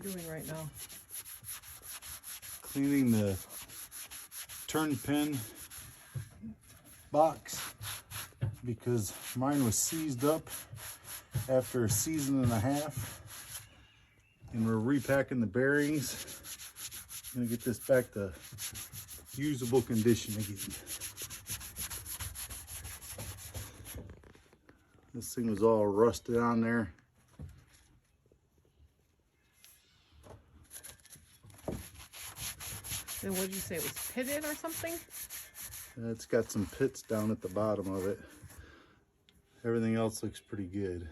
doing right now? Cleaning the turn pin box because mine was seized up after a season and a half, and we're repacking the bearings. I'm gonna get this back to usable condition again. This thing was all rusted on there. And what did you say, it was pitted or something? It's got some pits down at the bottom of it. Everything else looks pretty good.